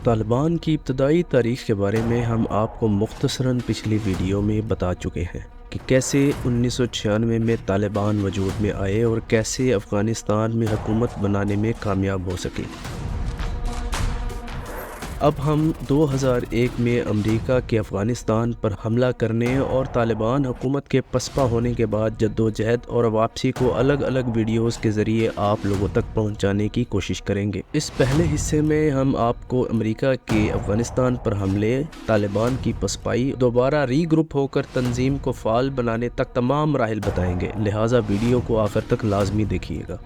طالبان کی ابتدائی تاریخ کے بارے میں ہم آپ کو مختصراً پچھلی ویڈیو میں بتا چکے ہیں کہ کیسے 1996 میں طالبان وجود میں آئے اور کیسے افغانستان میں حکومت بنانے میں کامیاب ہو سکے۔ اب ہم 2001 میں امریکہ کے افغانستان پر حملہ کرنے اور طالبان حکومت کے پسپا ہونے کے بعد جدوجہد اور واپسی کو الگ الگ ویڈیوز کے ذریعے آپ لوگوں تک پہنچانے کی کوشش کریں گے۔ اس پہلے حصے میں ہم آپ کو امریکہ کے افغانستان پر حملے، طالبان کی پسپائی، دوبارہ ری گروپ ہو کر تنظیم کو فعال بنانے تک تمام مراحل بتائیں گے، لہٰذا ویڈیو کو آخر تک لازمی دیکھیے گا۔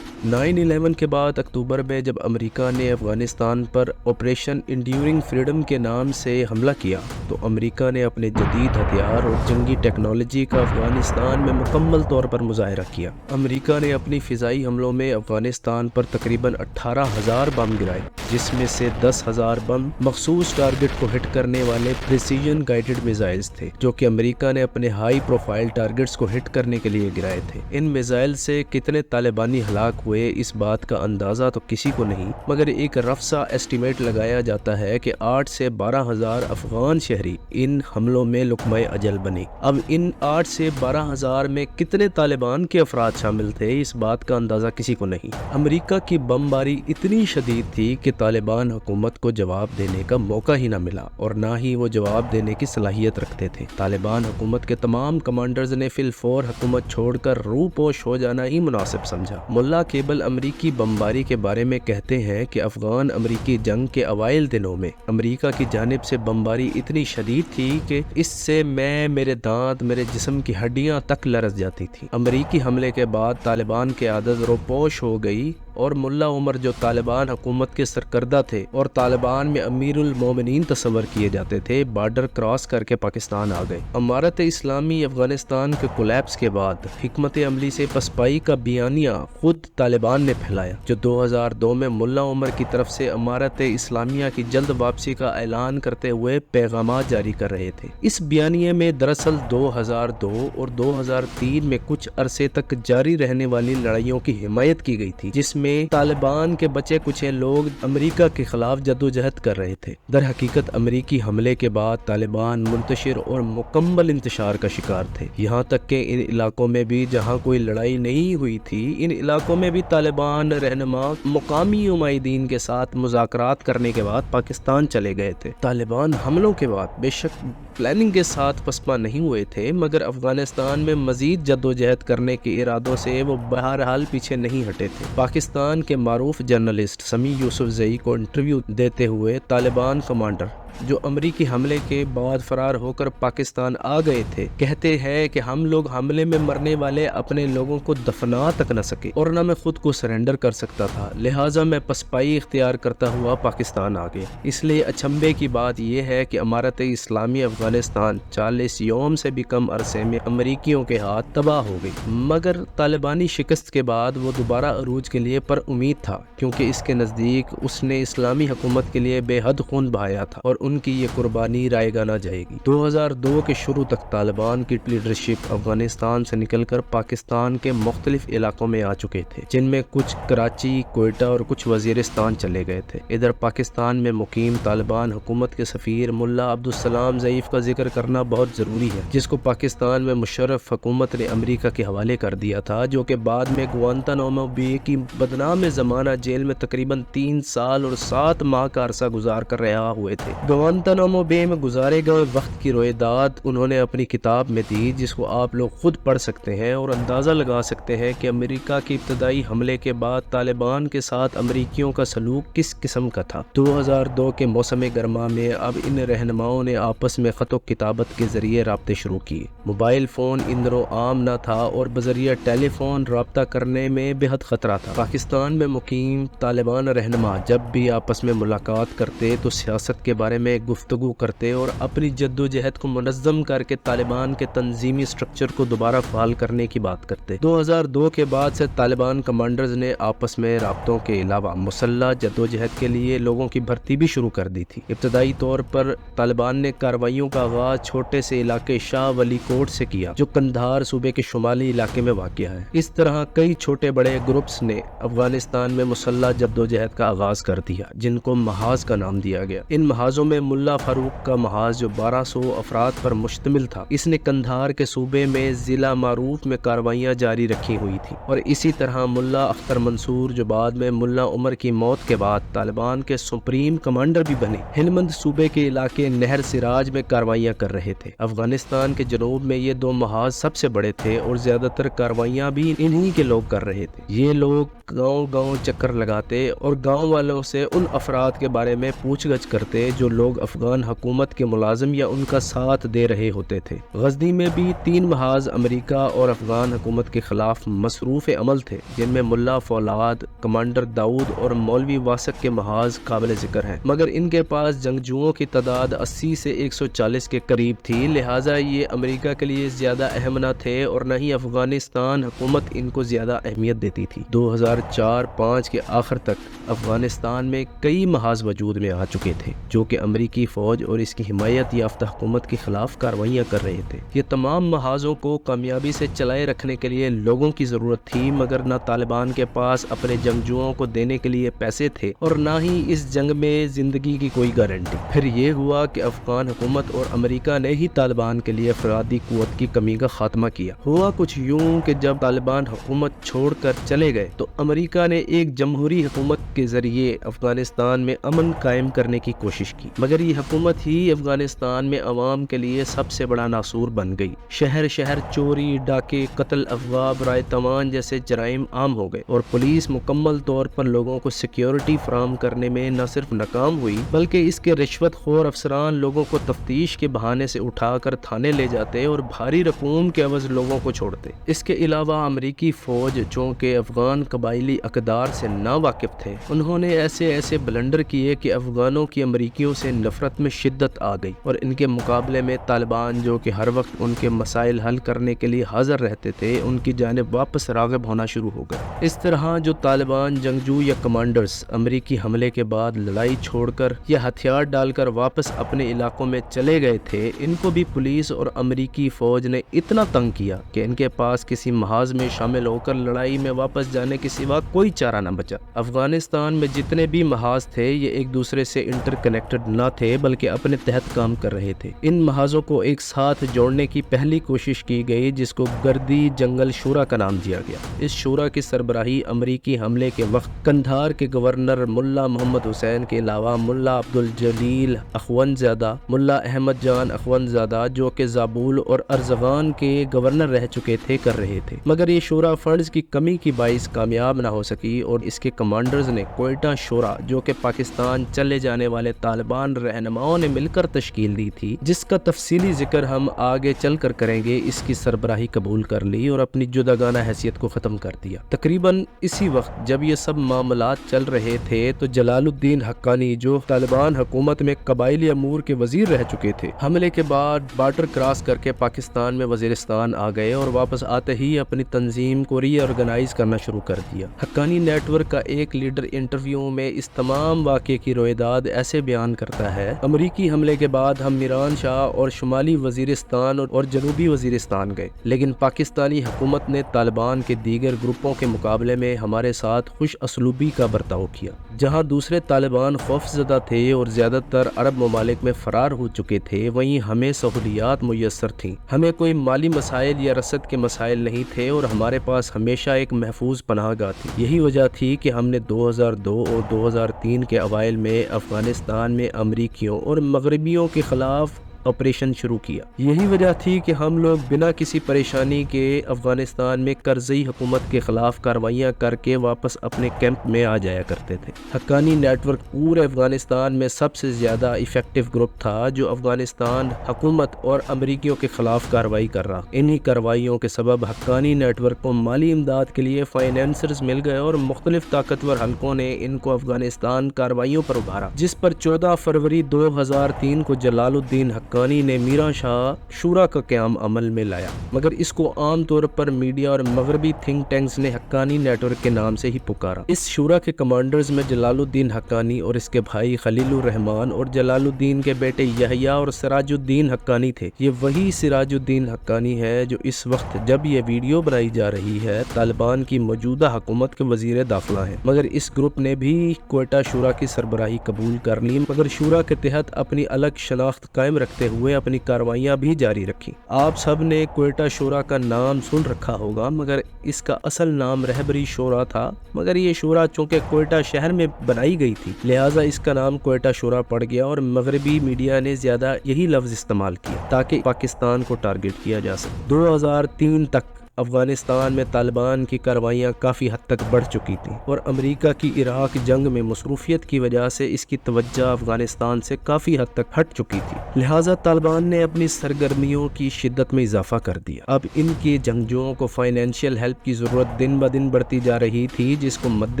9/11 کے بعد اکتوبر میں جب امریکہ نے افغانستان پر آپریشن انڈیورنگ فریڈم کے نام سے حملہ کیا تو امریکہ نے اپنے جدید ہتھیار اور جنگی ٹیکنالوجی کا افغانستان میں مکمل طور پر مظاہرہ کیا۔ امریکہ نے اپنی فضائی حملوں میں افغانستان پر تقریباً 18,000 بم گرائے، جس میں سے 10,000 بم مخصوص ٹارگٹ کو ہٹ کرنے والے پریسیجن گائیڈڈ میزائلز تھے، جو کہ امریکہ نے اپنے ہائی پروفائل ٹارگٹس کو ہٹ کرنے کے لیے گرائے تھے۔ ان میزائل سے کتنے طالبانی ہلاک ہوئے اس بات کا اندازہ تو کسی کو نہیں، مگر ایک رف سا ایسٹیمیٹ لگایا جاتا ہے کہ 8 سے 12,000 افغان شہری ان حملوں میں لقمہ اجل بنے۔ اب ان 8 سے 12,000 میں کتنے طالبان کے افراد شامل تھے اس بات کا اندازہ کسی کو نہیں۔ امریکہ کی بمباری اتنی شدید تھی کہ طالبان حکومت کو جواب دینے کا موقع ہی نہ ملا اور نہ ہی وہ جواب دینے کی صلاحیت رکھتے تھے۔ طالبان حکومت کے تمام کمانڈرز نے فی الفور حکومت چھوڑ کر روح پوش ہو جانا ہی مناسب سمجھا۔ ملا کیبل امریکی بمباری کے بارے میں کہتے ہیں کہ افغان امریکی جنگ کے اوائل دنوں میں امریکہ کی جانب سے بمباری اتنی شدید تھی کہ اس سے میرے دانت، میرے جسم کی ہڈیاں تک لرز جاتی تھیں۔ امریکی حملے کے بعد طالبان کی عادت روپوش ہو گئی اور ملا عمر جو طالبان حکومت کے سرکردہ تھے اور طالبان میں امیر المومنین تصور کیے جاتے تھے، بارڈر کراس کر کے پاکستان آ گئے۔ امارت اسلامی افغانستان کے کولیپس کے بعد حکمت عملی سے پسپائی کا بیانیہ خود طالبان نے پھیلایا، جو 2002 میں ملا عمر کی طرف سے امارت اسلامیہ کی جلد واپسی کا اعلان کرتے ہوئے پیغامات جاری کر رہے تھے۔ اس بیانیے میں دراصل 2002 اور 2003 میں کچھ عرصے تک جاری رہنے والی لڑائیوں کی حمایت کی گئی تھی، جس میں طالبان کے بچے کچھ لوگ امریکہ کے خلاف جدوجہد کر رہے تھے۔ در حقیقت امریکی حملے کے بعد طالبان منتشر اور مکمل انتشار کا شکار تھے، یہاں تک کہ ان علاقوں میں بھی جہاں کوئی لڑائی نہیں ہوئی تھی، ان علاقوں میں بھی طالبان رہنما مقامی عمائدین کے ساتھ مذاکرات کرنے کے بعد پاکستان چلے گئے تھے۔ طالبان حملوں کے بعد بے شک پلاننگ کے ساتھ پسپا نہیں ہوئے تھے، مگر افغانستان میں مزید جدوجہد کرنے کے ارادوں سے وہ بہرحال پیچھے نہیں ہٹے تھے۔ پاکستان کے معروف جرنلسٹ سمیع یوسفزئی کو انٹرویو دیتے ہوئے طالبان کمانڈر، جو امریکی حملے کے بعد فرار ہو کر پاکستان آ گئے تھے، کہتے ہیں کہ ہم لوگ حملے میں مرنے والے اپنے لوگوں کو دفنا تک نہ سکے اور نہ میں خود کو سرنڈر کر سکتا تھا، لہٰذا میں پسپائی اختیار کرتا ہوا پاکستان آ گیا۔ اس لیے اچنبھے کی بات یہ ہے کہ امارت اسلامی افغانستان 40 یوم سے بھی کم عرصے میں امریکیوں کے ہاتھ تباہ ہو گئی، مگر طالبانی شکست کے بعد وہ دوبارہ عروج کے لیے پر امید تھا، کیونکہ اس کے نزدیک اس نے اسلامی حکومت کے لیے بے حد خون بہایا تھا اور ان کی یہ قربانی رائے گاہ نہ جائے گی۔ 2002 کے شروع تک طالبان کی لیڈرشپ افغانستان سے نکل کر پاکستان کے مختلف علاقوں میں آ چکے تھے، جن میں کچھ کراچی، کوئٹہ اور کچھ وزیرستان چلے گئے تھے۔ ادھر پاکستان میں مقیم طالبان حکومت کے سفیر ملا عبدالسلام ضعیف کا ذکر کرنا بہت ضروری ہے، جس کو پاکستان میں مشرف حکومت نے امریکہ کے حوالے کر دیا تھا، جو کہ بعد میں گوانتانامو بے کی بدنام زمانہ جیل میں تقریباً 3 سال اور 7 ماہ کا عرصہ گزار کر رہا ہوئے تھے۔ گوانتانامو بے میں گزارے گئے وقت کی روایت انہوں نے اپنی کتاب میں دی، جس کو آپ لوگ خود پڑھ سکتے ہیں اور اندازہ لگا سکتے ہیں کہ امریکہ کے ابتدائی حملے کے بعد طالبان کے ساتھ امریکیوں کا سلوک کس قسم کا تھا۔ 2002 کے موسم گرما میں اب ان رہنماؤں نے آپس میں خط و کتابت کے ذریعے رابطے شروع کیے۔ موبائل فون ان دنوں عام نہ تھا اور بذریعہ ٹیلی فون رابطہ کرنے میں بے حد خطرہ تھا۔ پاکستان میں مقیم طالبان رہنما جب بھی آپس میں ملاقات کرتے تو سیاست کے بارے بارے میں گفتگو کرتے اور اپنی جدوجہد کو منظم کر کے طالبان کے تنظیمی سٹرکچر کو دوبارہ فعال کرنے کی بات کرتے۔ 2002 کے بعد سے طالبان کمانڈرز نے آپس میں رابطوں کے علاوہ مسلح جدوجہد کے لیے لوگوں کی بھرتی بھی شروع کر دی تھی۔ ابتدائی طور پر طالبان نے کارروائیوں کا آغاز چھوٹے سے علاقے شاہ ولی کوٹ سے کیا جو قندھار صوبے کے شمالی علاقے میں واقع ہے۔ اس طرح کئی چھوٹے بڑے گروپس نے افغانستان میں مسلح جدوجہد کا آغاز کر دیا جن کو محاذ کا نام دیا گیا۔ ان محاذوں میں ملا فاروق کا محاذ جو 1200 افراد پر مشتمل تھا، اس نے قندھار کے صوبے میں ضلع معروف میں کارروائیاں جاری رکھی ہوئی تھیں، اور اسی طرح ملا اختر منصور جو بعد میں ملا عمر کی موت کے بعد طالبان کے سپریم کمانڈر بھی بنے، ہلمند صوبے کے علاقے نہر سراج میں کارروائیاں کر رہے تھے۔ افغانستان کے جنوب میں یہ دو محاذ سب سے بڑے تھے اور زیادہ تر کارروائیاں بھی انہی کے لوگ کر رہے تھے۔ یہ لوگ گاؤں گاؤں چکر لگاتے اور گاؤں والوں سے ان افراد کے بارے میں پوچھ گچھ کرتے جو لوگ افغان حکومت کے ملازم یا ان کا ساتھ دے رہے ہوتے تھے۔ غزنی میں بھی 3 محاذ امریکہ اور افغان حکومت کے خلاف مصروف عمل تھے جن میں ملا فولاد، کمانڈر داؤد اور مولوی واسق کے محاذ قابل ذکر ہیں، مگر ان کے پاس جنگجوؤں کی تعداد 80 سے 140 کے قریب تھی، لہٰذا یہ امریکہ کے لیے زیادہ اہم نہ تھے اور نہ ہی افغانستان حکومت ان کو زیادہ اہمیت دیتی تھی۔ 2004-05 کے آخر تک افغانستان میں کئی محاذ وجود میں آ چکے تھے جو کہ امریکی فوج اور اس کی حمایت یافتہ حکومت کے خلاف کارروائیاں کر رہے تھے۔ یہ تمام محاذوں کو کامیابی سے چلائے رکھنے کے لیے لوگوں کی ضرورت تھی، مگر نہ طالبان کے پاس اپنے جنگجوؤں کو دینے کے لیے پیسے تھے اور نہ ہی اس جنگ میں زندگی کی کوئی گارنٹی۔ پھر یہ ہوا کہ افغان حکومت اور امریکہ نے ہی طالبان کے لیے افرادی قوت کی کمی کا خاتمہ کیا۔ ہوا کچھ یوں کہ جب طالبان حکومت چھوڑ کر چلے گئے تو امریکہ نے ایک جمہوری حکومت کے ذریعے افغانستان میں امن قائم کرنے کی کوشش کی، مگر یہ حکومت ہی افغانستان میں عوام کے لیے سب سے بڑا ناسور بن گئی۔ شہر شہر چوری، ڈاکے، قتل، اغوا، برائے تاوان جیسے جرائم عام ہو گئے اور پولیس مکمل طور پر لوگوں کو سیکیورٹی فراہم کرنے میں نہ صرف ناکام ہوئی بلکہ اس کے رشوت خور افسران لوگوں کو تفتیش کے بہانے سے اٹھا کر تھانے لے جاتے اور بھاری رقوم کے عوض لوگوں کو چھوڑتے۔ اس کے علاوہ امریکی فوج چونکہ افغان قبائلی اقدار سے نا واقف تھے، انہوں نے ایسے بلنڈر کیے کہ افغانوں کی امریکیوں سے نفرت میں شدت آ گئی اور ان کے مقابلے میں طالبان جو کہ ہر وقت ان کے مسائل حل کرنے کے لیے حاضر رہتے تھے، ان کی جانب واپس راغب ہونا شروع ہو گئے۔ اس طرح جو طالبان جنگجو یا کمانڈرز امریکی حملے کے بعد لڑائی چھوڑ کر یا ہتھیار ڈال کر واپس اپنے علاقوں میں چلے گئے تھے، ان کو بھی پولیس اور امریکی فوج نے اتنا تنگ کیا کہ ان کے پاس کسی محاذ میں شامل ہو کر لڑائی میں واپس جانے کے سوا کوئی چارہ نہ بچا۔ افغانستان میں جتنے بھی محاذ تھے یہ ایک دوسرے سے انٹر کنیکٹڈ نہ تھے بلکہ اپنے تحت کام کر رہے تھے۔ ان محاذوں کو ایک ساتھ جوڑنے کی پہلی کوشش کی گئی جس کو گردی جنگل شورا کا نام دیا گیا۔ اس شورا کی سربراہی امریکی حملے کے وقت قندھار کے گورنر ملا محمد حسین کے علاوہ ملا عبدالجلیل اخونزادہ، ملا احمد جان اخونزادہ جو کہ زابل اور ارزغان کے گورنر رہ چکے تھے کر رہے تھے، مگر یہ شورا فنڈز کی کمی کی باعث کامیاب نہ ہو سکی اور اس کے کمانڈرز نے کوئٹہ شورا جو کہ پاکستان چلے جانے والے طالبان رہنماؤں نے مل کر تشکیل دی تھی، جس کا تفصیلی ذکر ہم آگے چل کر کریں گے، اس کی سربراہی قبول کر لی اور اپنی جداگانہ حیثیت کو ختم کر دیا۔ تقریباً اسی وقت جب یہ سب معاملات چل رہے تھے تو جلال الدین حقانی جو طالبان حکومت میں قبائلی امور کے وزیر رہ چکے تھے، حملے کے بعد بارڈر کراس کر کے پاکستان میں وزیرستان آ گئے اور واپس آتے ہی اپنی تنظیم کو ری آرگنائز کرنا شروع کر دیا۔ حقانی نیٹ ورک کا ایک لیڈر انٹرویو میں اس تمام واقعے کی رویداد ایسے بیان کرتا ہے: امریکی حملے کے بعد ہم میران شاہ اور شمالی وزیرستان اور جنوبی وزیرستان گئے، لیکن پاکستانی حکومت نے طالبان کے دیگر گروپوں کے مقابلے میں ہمارے ساتھ خوش اسلوبی کا برتاؤ کیا۔ جہاں دوسرے طالبان خوفزدہ تھے اور زیادہ تر عرب ممالک میں فرار ہو چکے تھے، وہیں ہمیں سہولیات میسر تھیں۔ ہمیں کوئی مالی مسائل یا رسد کے مسائل نہیں تھے اور ہمارے پاس ہمیشہ ایک محفوظ پناہ گاہ تھی۔ یہی وجہ تھی کہ ہم نے 2002 اور 2003 کے اوائل میں افغانستان میں امریکیوں اور مغربیوں کے خلاف آپریشن شروع کیا۔ یہی وجہ تھی کہ ہم لوگ بنا کسی پریشانی کے افغانستان میں کرزئی حکومت کے خلاف کارروائیاں کر کے واپس اپنے کیمپ میں آ جایا کرتے تھے۔ حقانی نیٹ ورک پورے افغانستان میں سب سے زیادہ ایفیکٹو گروپ تھا جو افغانستان حکومت اور امریکیوں کے خلاف کارروائی کر رہا۔ انہی کارروائیوں کے سبب حقانی نیٹ ورک کو مالی امداد کے لیے فائنینسرز مل گئے اور مختلف طاقتور حلقوں نے ان کو افغانستان کارروائیوں پر ابھارا، جس پر 14 فروری 2003 کو جلال الدین حقانی نے میران شاہ شورا کا قیام عمل میں لایا، مگر اس کو عام طور پر میڈیا اور مغربی تھنک ٹینکس نے حقانی نیٹ ورک کے نام سے ہی پکارا۔ اس شورا کے کمانڈرز میں جلال الدین حقانی اور اس کے بھائی خلیل الرحمن اور جلال الدین کے بیٹے یحییٰ اور سراج الدین حقانی تھے۔ یہ وہی سراج الدین حقانی ہے جو اس وقت جب یہ ویڈیو بنائی جا رہی ہے طالبان کی موجودہ حکومت کے وزیر داخلہ ہیں، مگر اس گروپ نے بھی کوئٹہ شورا کی سربراہی قبول کر لی، مگر شورا کے تحت اپنی الگ شناخت قائم رکھتے ہوئے اپنی کارروائیاں بھی جاری رکھی۔ آپ سب نے کوئٹہ شورا کا نام سن رکھا ہوگا، مگر اس کا اصل نام رہبری شورا تھا، مگر یہ شورا چونکہ کوئٹہ شہر میں بنائی گئی تھی لہٰذا اس کا نام کوئٹہ شورا پڑ گیا، اور مغربی میڈیا نے زیادہ یہی لفظ استعمال کیا تاکہ پاکستان کو ٹارگٹ کیا جا سکے۔ 2003 تک افغانستان میں طالبان کی کارروائیاں کافی حد تک بڑھ چکی تھیں اور امریکہ کی عراق جنگ میں مصروفیت کی وجہ سے اس کی توجہ افغانستان سے کافی حد تک ہٹ چکی تھی، لہٰذا طالبان نے اپنی سرگرمیوں کی شدت میں اضافہ کر دیا۔ اب ان کے جنگجوؤں کو فائنینشیل ہیلپ کی ضرورت دن بدن بڑھتی جا رہی تھی، جس کو مد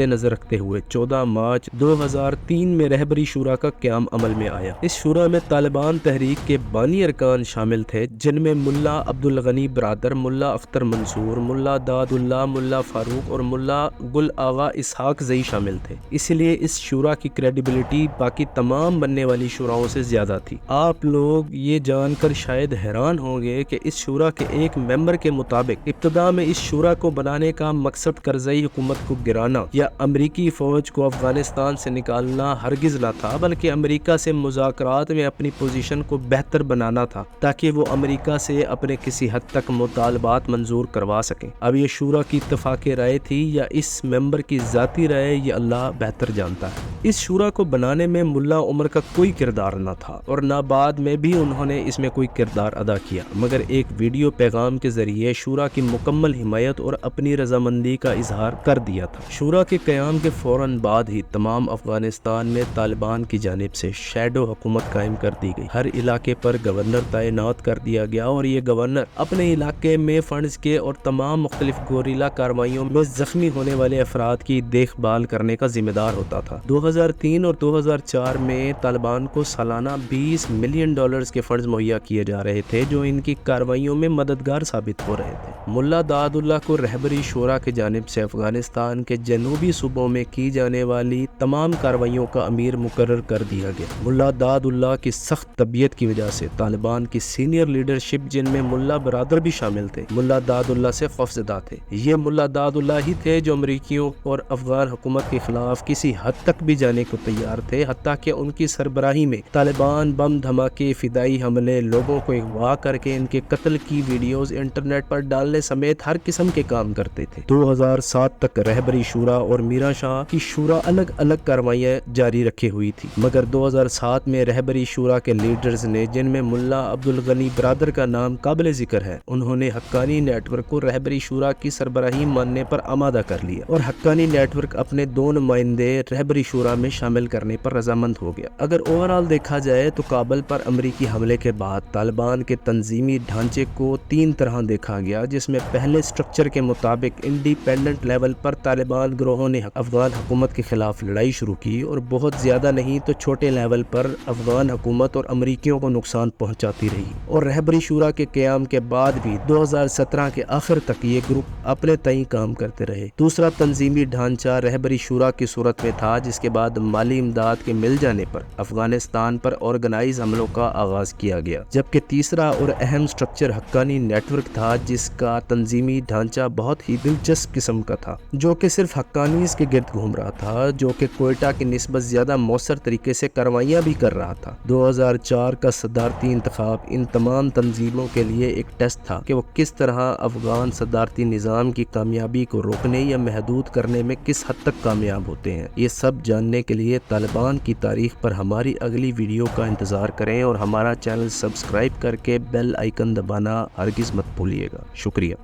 نظر رکھتے ہوئے 14 مارچ 2003 میں رہبری شورا کا قیام عمل میں آیا۔ اس شورا میں طالبان تحریک کے بانی ارکان شامل تھے، جن میں ملا عبدالغنی برادر، ملا اختر منصور، ملا داد اللہ، ملا فاروق اور ملا گل آغا اسحاق زئی شامل تھے۔ اس لیے اس شورا کی کریڈیبلٹی باقی تمام بننے والی شوراؤں سے زیادہ تھی۔ آپ لوگ یہ جان کر شاید حیران ہوں گے کہ اس شورا کے ایک ممبر کے مطابق ابتدا میں اس شورا کو بنانے کا مقصد کرزئی حکومت کو گرانا یا امریکی فوج کو افغانستان سے نکالنا ہرگز نہ تھا، بلکہ امریکہ سے مذاکرات میں اپنی پوزیشن کو بہتر بنانا تھا تاکہ وہ امریکہ سے اپنے کسی حد تک مطالبات منظور کروا سکیں۔ اب یہ شورا کی اتفاق رائے تھی یا اس ممبر کی ذاتی رائے، یہ اللہ بہتر جانتا ہے۔ اس شورا کو بنانے میں ملا عمر کا کوئی کردار نہ تھا اور نہ بعد میں بھی انہوں نے اس میں کوئی کردار ادا کیا، مگر ایک ویڈیو پیغام کے ذریعے شورا کی مکمل حمایت اور اپنی رضامندی کا اظہار کر دیا تھا۔ شورا کے قیام کے فوراً بعد ہی تمام افغانستان میں طالبان کی جانب سے شیڈو حکومت قائم کر دی گئی۔ ہر علاقے پر گورنر تعینات کر دیا گیا اور یہ گورنر اپنے علاقے میں فنڈز کے اور تمام مختلف گوریلا کارروائیوں میں زخمی ہونے والے افراد کی دیکھ بھال کرنے کا ذمہ دار ہوتا تھا۔ 2003 اور 2004 میں طالبان کو سالانہ $20 ملین کے فنڈز مہیا کیے جا رہے تھے جو ان کی کارروائیوں میں مددگار ثابت ہو رہے تھے۔ ملا داد اللہ کو رہبری شورا کی جانب سے افغانستان کے جنوبی صوبوں میں کی جانے والی تمام کارروائیوں کا امیر مقرر کر دیا گیا۔ ملا داد اللہ کی سخت طبیعت کی وجہ سے طالبان کی سینئر لیڈرشپ، جن میں ملا برادر بھی شامل تھے، ملا داد اللہ سے خوفزدہ تھے۔ یہ ملا داد اللہ ہی تھے جو امریکیوں اور افغان حکومت کے خلاف کسی حد تک بھی جانے کو تیار تھے، حتیٰ کہ ان کی سربراہی میں طالبان بم دھماکے، فدائی حملے، لوگوں کو اغوا کر کے ان کے قتل کی ویڈیوز انٹرنیٹ پر ڈالنے سمیت ہر قسم کے کام کرتے تھے۔ 2007 تک رہبری شورا اور میران شاہ کی شورا الگ الگ کارروائیاں جاری رکھے ہوئی تھی، مگر 2007 میں رہبری شورا کے لیڈرز نے، جن میں ملا عبدالغنی برادر کا نام قابل ذکر ہے، انہوں نے حقانی نیٹ ورک کو رہبری شورا کی سربراہی ماننے پر آمادہ کر لیا اور حقانی نیٹ ورک اپنے 2 نمائندے رہبری شورا میں شامل کرنے پر رضامند ہو گیا۔ اگر اوورآل دیکھا جائے تو کابل پر امریکی حملے کے بعد طالبان کے تنظیمی ڈھانچے کو 3 طرح دیکھا گیا، جس میں پہلے سٹرکچر کے مطابق انڈیپینڈنٹ لیول پر طالبان گروہوں نے افغان حکومت کے خلاف لڑائی شروع کی اور بہت زیادہ نہیں تو چھوٹے لیول پر افغان حکومت اور امریکیوں کو نقصان پہنچاتی رہی، اور رہبری شورا کے قیام کے بعد بھی 2017 کے آخر تک یہ گروپ اپنے تئیں کام کرتے رہے۔ دوسرا تنظیمی ڈھانچہ رہبری شورا کی صورت میں تھا، جس کے بعد مالی امداد کے مل جانے پر افغانستان پر آرگنائز حملوں کا آغاز کیا گیا، جبکہ تیسرا اور اہم سٹرکچر حقانی نیٹ ورک تھا، جس کا تنظیمی ڈھانچہ بہت ہی دلچسپ قسم کا تھا، جو کہ صرف حقانیز کے گرد گھوم رہا تھا، جو کہ کوئٹہ کی نسبت زیادہ مؤثر طریقے سے کارروائیاں بھی کر رہا تھا۔ 2004 کا صدارتی انتخاب ان تمام تنظیموں کے لیے ایک ٹیسٹ تھا کہ وہ کس طرح افغان صدارتی نظام کی کامیابی کو روکنے یا محدود کرنے میں کس حد تک کامیاب ہوتے ہیں۔ یہ سب جاننے جاننے کے لیے طالبان کی تاریخ پر ہماری اگلی ویڈیو کا انتظار کریں اور ہمارا چینل سبسکرائب کر کے بیل آئیکن دبانا ہرگز مت بھولیے گا۔ شکریہ۔